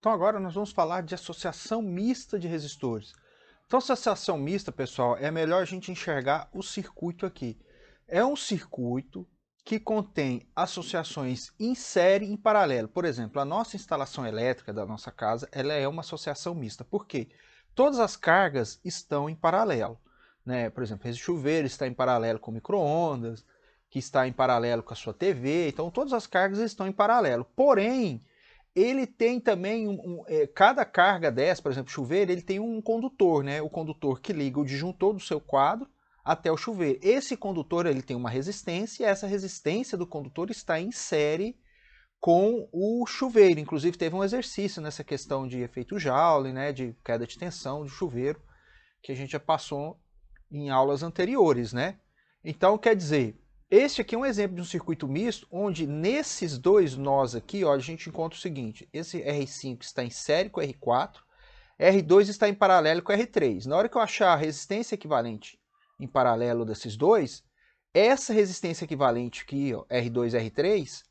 Então agora nós vamos falar de associação mista de resistores. Então associação mista, pessoal, é melhor a gente enxergar o circuito aqui. É um circuito que contém associações em série e em paralelo. Por exemplo, a nossa instalação elétrica da nossa casa, ela é uma associação mista. Por quê? Todas as cargas estão em paralelo, né? Por exemplo, esse chuveiro está em paralelo com o micro-ondas, que está em paralelo com a sua TV. Então todas as cargas estão em paralelo. Porém, ele tem também cada carga dessa, por exemplo, chuveiro, ele tem um condutor, né? O condutor que liga o disjuntor do seu quadro até o chuveiro. Esse condutor ele tem uma resistência e essa resistência do condutor está em série com o chuveiro. Inclusive teve um exercício nessa questão de efeito Joule, né? De queda de tensão do chuveiro, que a gente já passou em aulas anteriores, né? Então, quer dizer, este aqui é um exemplo de um circuito misto, onde nesses dois nós aqui, ó, a gente encontra o seguinte, esse R5 está em série com o R4, R2 está em paralelo com o R3. Na hora que eu achar a resistência equivalente em paralelo desses dois, essa resistência equivalente aqui, ó, R2 e R3,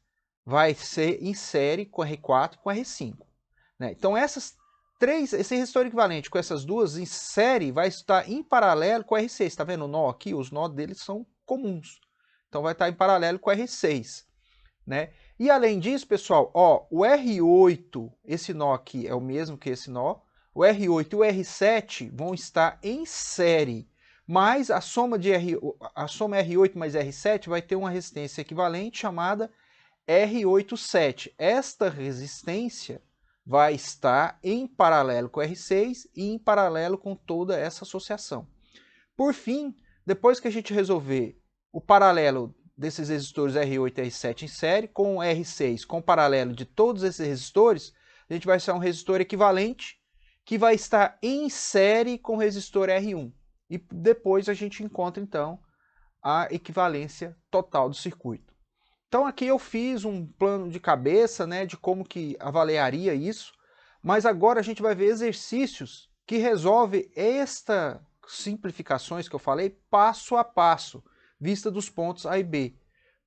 vai ser em série com R4 e com R5. Né? Então esse resistor equivalente com essas duas em série vai estar em paralelo com o R6. Está vendo o nó aqui? Os nós deles são comuns. Então vai estar em paralelo com o R6. Né? E além disso, pessoal, ó, o R8, esse nó aqui é o mesmo que esse nó. O R8 e o R7 vão estar em série. Mas a soma R8 mais R7 vai ter uma resistência equivalente chamada R87. Esta resistência vai estar em paralelo com o R6 e em paralelo com toda essa associação. Por fim, depois que a gente resolver o paralelo desses resistores R8 e R7 em série com o R6 com o paralelo de todos esses resistores, a gente vai achar um resistor equivalente que vai estar em série com o resistor R1. E depois a gente encontra, então, a equivalência total do circuito. Então aqui eu fiz um plano de cabeça, né, de como que avaliaria isso, mas agora a gente vai ver exercícios que resolvem estas simplificações que eu falei passo a passo, vista dos pontos A e B.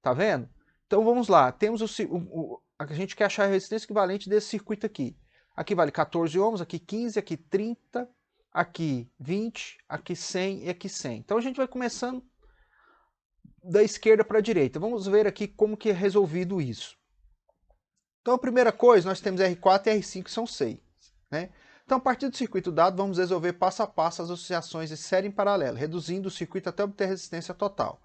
Tá vendo? Então vamos lá, temos a gente quer achar a resistência equivalente desse circuito aqui. Aqui vale 14 ohms, aqui 15, aqui 30, aqui 20, aqui 100 e aqui 100. Então a gente vai começando da esquerda para a direita. Vamos ver aqui como que é resolvido isso. Então a primeira coisa, nós temos R4 e R5 que são 6. Né? Então a partir do circuito dado, vamos resolver passo a passo as associações de série em paralelo, reduzindo o circuito até obter resistência total.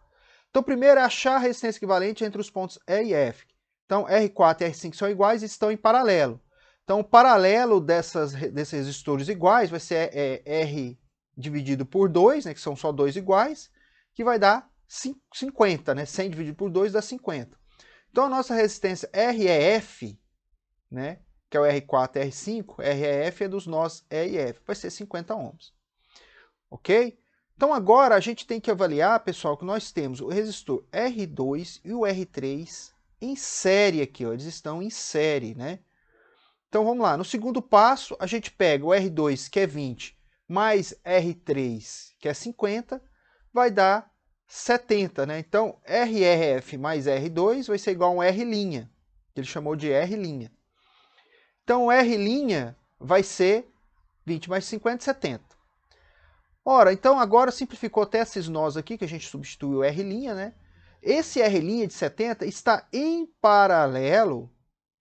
Então primeiro é achar a resistência equivalente entre os pontos E e F. Então R4 e R5 são iguais e estão em paralelo. Então o paralelo desses resistores iguais vai ser R dividido por 2, né, que são só dois iguais, que vai dar 50, né? 100 dividido por 2 dá 50. Então a nossa resistência REF, né, que é o R4 e R5, REF é dos nós E e F, vai ser 50 ohms. Ok? Então agora a gente tem que avaliar, pessoal, que nós temos o resistor R2 e o R3 em série aqui, ó, eles estão em série, né? Então vamos lá, no segundo passo a gente pega o R2, que é 20, mais R3, que é 50, vai dar 70, né? Então, RRF mais R2 vai ser igual a um R', que ele chamou de R'. Então, o R' vai ser 20 mais 50, 70. Ora, então agora simplificou até esses nós aqui, que a gente substitui o R', né? Esse R' de 70 está em paralelo,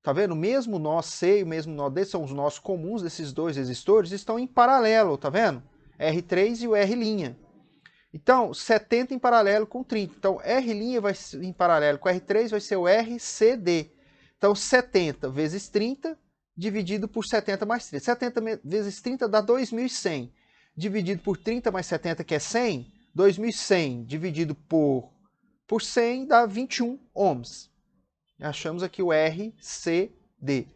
tá vendo? O mesmo nó C e o mesmo nó D são os nós comuns desses dois resistores, estão em paralelo, tá vendo? R3 e o R'. Então, 70 em paralelo com 30. Então, R' vai em paralelo com R3 vai ser o RCD. Então, 70 vezes 30 dividido por 70 mais 30. 70 vezes 30 dá 2.100. Dividido por 30 mais 70, que é 100, 2.100 dividido por 100 dá 21 ohms. Achamos aqui o RCD.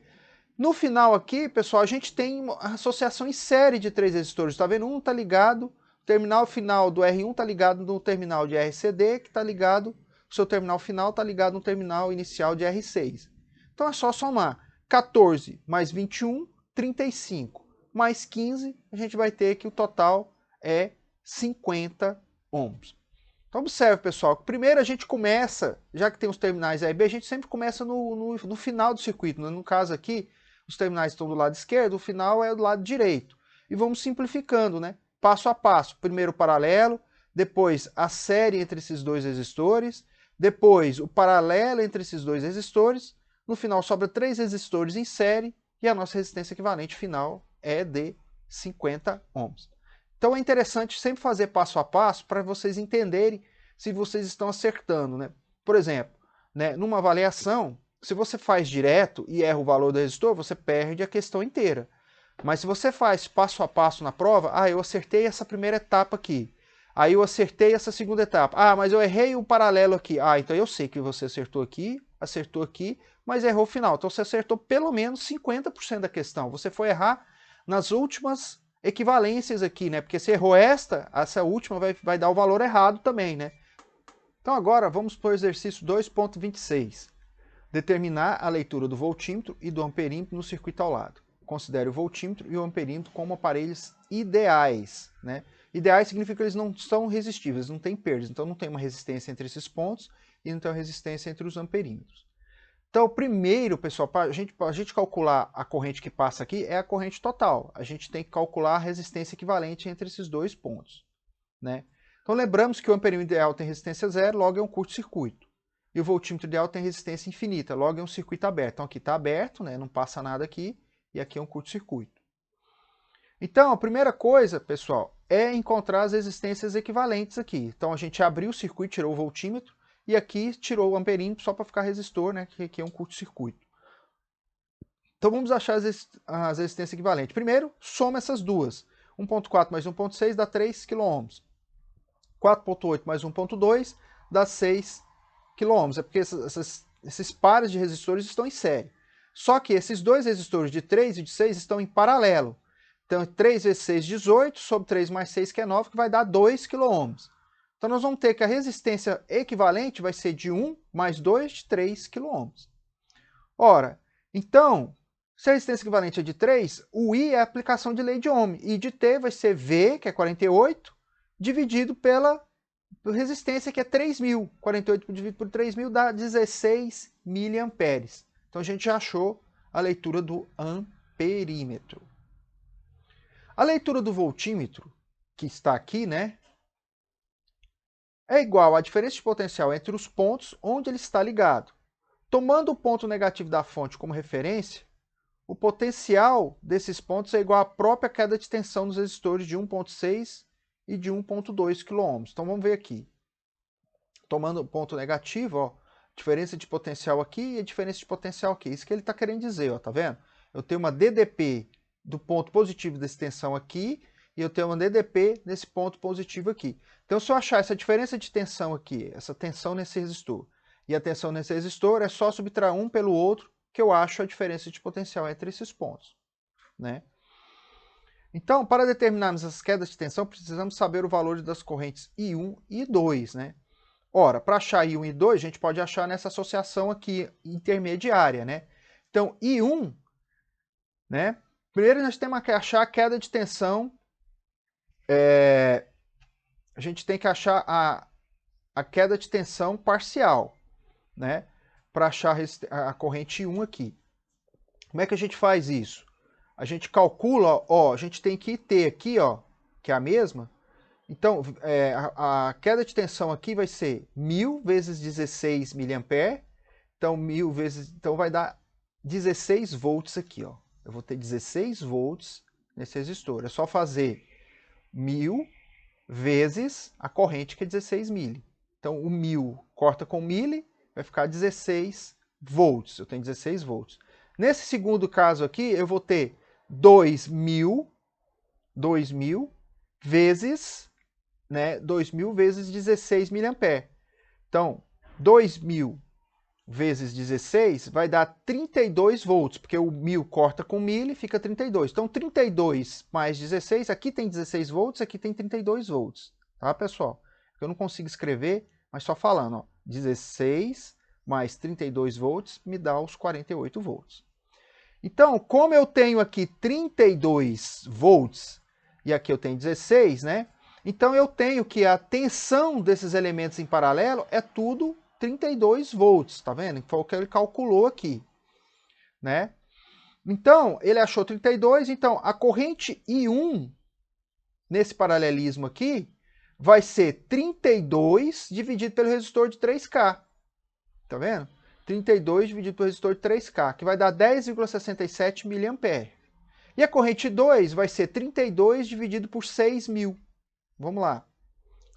No final aqui, pessoal, a gente tem uma associação em série de três resistores. Está vendo? Um está ligado, o terminal final do R1 está ligado no terminal de RCD, que está ligado, o seu terminal final está ligado no terminal inicial de R6. Então é só somar 14 mais 21, 35, mais 15, a gente vai ter que o total é 50 ohms. Então observe, pessoal, que primeiro a gente começa, já que tem os terminais A e B, a gente sempre começa no final do circuito. No caso aqui, os terminais estão do lado esquerdo, o final é do lado direito. E vamos simplificando, né? Passo a passo. Primeiro o paralelo, depois a série entre esses dois resistores, depois o paralelo entre esses dois resistores, no final sobra 3 resistores em série e a nossa resistência equivalente final é de 50 ohms. Então é interessante sempre fazer passo a passo para vocês entenderem se vocês estão acertando, né? Por exemplo, né, numa avaliação, se você faz direto e erra o valor do resistor, você perde a questão inteira. Mas se você faz passo a passo na prova, eu acertei essa primeira etapa aqui, aí eu acertei essa segunda etapa, mas eu errei o paralelo aqui, então eu sei que você acertou aqui, mas errou o final. Então você acertou pelo menos 50% da questão. Você foi errar nas últimas equivalências aqui, né? Porque se errou essa última vai dar o valor errado também, né? Então agora vamos para o exercício 2.26. Determinar a leitura do voltímetro e do amperímetro no circuito ao lado. Considere o voltímetro e o amperímetro como aparelhos ideais, né? Ideais significa que eles não são resistíveis, não tem perdas, então não tem uma resistência entre esses pontos e não tem uma resistência entre os amperímetros. Então, primeiro, pessoal, para a gente calcular a corrente que passa aqui, é a corrente total. A gente tem que calcular a resistência equivalente entre esses dois pontos, né? Então, lembramos que o amperímetro ideal tem resistência zero, logo é um curto-circuito. E o voltímetro ideal tem resistência infinita, logo é um circuito aberto. Então, aqui está aberto, né? Não passa nada aqui, e aqui é um curto-circuito. Então, a primeira coisa, pessoal, é encontrar as resistências equivalentes aqui. Então, a gente abriu o circuito, tirou o voltímetro, e aqui tirou o amperímetro só para ficar resistor, né? Que aqui é um curto-circuito. Então, vamos achar as resistências equivalentes. Primeiro, soma essas duas. 1.4 mais 1.6 dá 3 kΩ. 4.8 mais 1.2 dá 6 kΩ. É porque esses pares de resistores estão em série. Só que esses dois resistores de 3 e de 6 estão em paralelo. Então, 3 vezes 6, 18, sobre 3 mais 6, que é 9, que vai dar 2 kΩ. Então, nós vamos ter que a resistência equivalente vai ser de 1 mais 2 de 3 kΩ. Ora, então, se a resistência equivalente é de 3, o I é a aplicação de lei de Ohm. I de T vai ser V, que é 48, dividido pela resistência, que é 3.000. 48 dividido por 3.000 dá 16 miliamperes. Então, a gente já achou a leitura do amperímetro. A leitura do voltímetro, que está aqui, né, é igual à diferença de potencial entre os pontos onde ele está ligado. Tomando o ponto negativo da fonte como referência, o potencial desses pontos é igual à própria queda de tensão nos resistores de 1.6 e de 1.2 kΩ. Então vamos ver aqui. Tomando o ponto negativo, diferença de potencial aqui e a diferença de potencial aqui. Isso que ele está querendo dizer, tá vendo? Eu tenho uma DDP do ponto positivo dessa tensão aqui e eu tenho uma DDP nesse ponto positivo aqui. Então, se eu achar essa diferença de tensão aqui, essa tensão nesse resistor, e a tensão nesse resistor, é só subtrair um pelo outro que eu acho a diferença de potencial entre esses pontos, né? Então, para determinarmos as quedas de tensão, precisamos saber o valor das correntes I1 e I2, né? Ora, para achar I1 e I2, a gente pode achar nessa associação aqui intermediária, né? Então, I1, né? Primeiro nós temos que achar a queda de tensão, a gente tem que achar a queda de tensão parcial, né? Para achar a corrente I1 aqui. Como é que a gente faz isso? A gente calcula, a gente tem que ter aqui, que é a mesma. Então, a queda de tensão aqui vai ser 1000 vezes 16 mA. Então, 1000 vezes, então vai dar 16 volts aqui, Eu vou ter 16 volts nesse resistor. É só fazer 1000 vezes a corrente, que é 16 mili. Então, o 1000 corta com mili, vai ficar 16 volts. Eu tenho 16 volts. Nesse segundo caso aqui, eu vou ter 2000 vezes, né, 2000 vezes 16 mA. Então, 2000 vezes 16 vai dar 32 volts, porque o 1000 corta com mili, fica 32. Então, 32 mais 16, aqui tem 16 volts, aqui tem 32 volts. Tá, pessoal? Eu não consigo escrever, mas só falando, 16 mais 32 volts me dá os 48 volts. Então, como eu tenho aqui 32 volts e aqui eu tenho 16, né? Então, eu tenho que a tensão desses elementos em paralelo é tudo 32 volts, tá vendo? Foi o que ele calculou aqui, né? Então, ele achou 32, então a corrente I1, nesse paralelismo aqui, vai ser 32 dividido pelo resistor de 3K. Tá vendo? 32 dividido pelo resistor de 3K, que vai dar 10,67 mA. E a corrente 2 vai ser 32 dividido por 6.000. Vamos lá.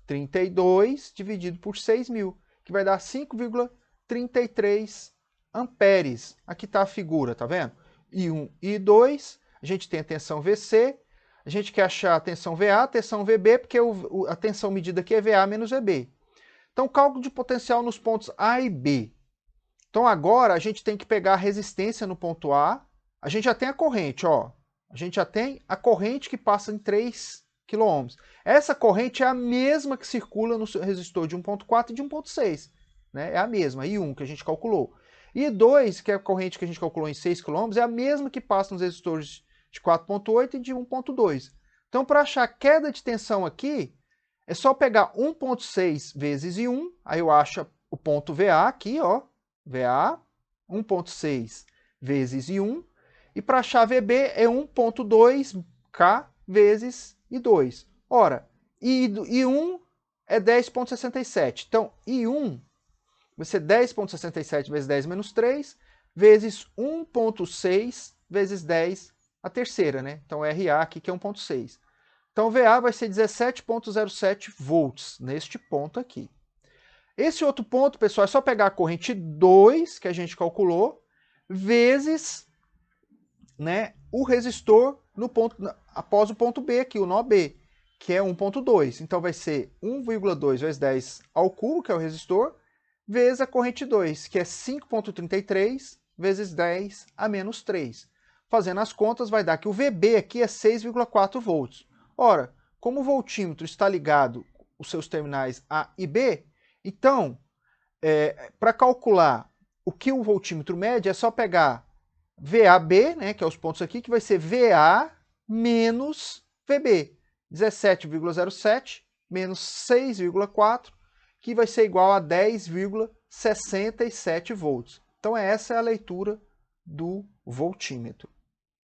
32 dividido por 6.000, que vai dar 5,33 amperes. Aqui está a figura, tá vendo? I1 e I2, a gente tem a tensão VC, a gente quer achar a tensão VA, a tensão VB, porque a tensão medida aqui é VA menos VB. Então, cálculo de potencial nos pontos A e B. Então, agora a gente tem que pegar a resistência no ponto A. A gente já tem a corrente, ó. A gente já tem a corrente que passa em 3 kΩ. Essa corrente é a mesma que circula no resistor de 1.4 e de 1.6. Né? É a mesma, I1 que a gente calculou. E I2, que é a corrente que a gente calculou em 6 kΩ, é a mesma que passa nos resistores de 4.8 e de 1.2. Então, para achar a queda de tensão aqui, é só pegar 1.6 vezes I1, aí eu acho o ponto VA aqui, ó. VA, 1.6 vezes I1. E para achar VB é 1.2K vezes I2. Ora, I1 é 10,67. Então, I1 vai ser 10,67 vezes 10 menos 3, vezes 1,6 vezes 10 a terceira, né? Então, RA aqui que é 1,6. Então, VA vai ser 17,07 volts neste ponto aqui. Esse outro ponto, pessoal, é só pegar a corrente 2, que a gente calculou, vezes, né, o resistor no ponto, após o ponto B aqui, o nó B, que é 1.2. Então vai ser 1,2 vezes 10 ao cubo, que é o resistor, vezes a corrente 2, que é 5,33 vezes 10 a menos 3. Fazendo as contas, vai dar que o VB aqui é 6,4 volts. Ora, como o voltímetro está ligado os seus terminais A e B, então, para calcular o que o voltímetro mede, é só pegar VAB, né, que é os pontos aqui, que vai ser VA menos VB. 17,07 menos 6,4, que vai ser igual a 10,67 volts. Então, essa é a leitura do voltímetro.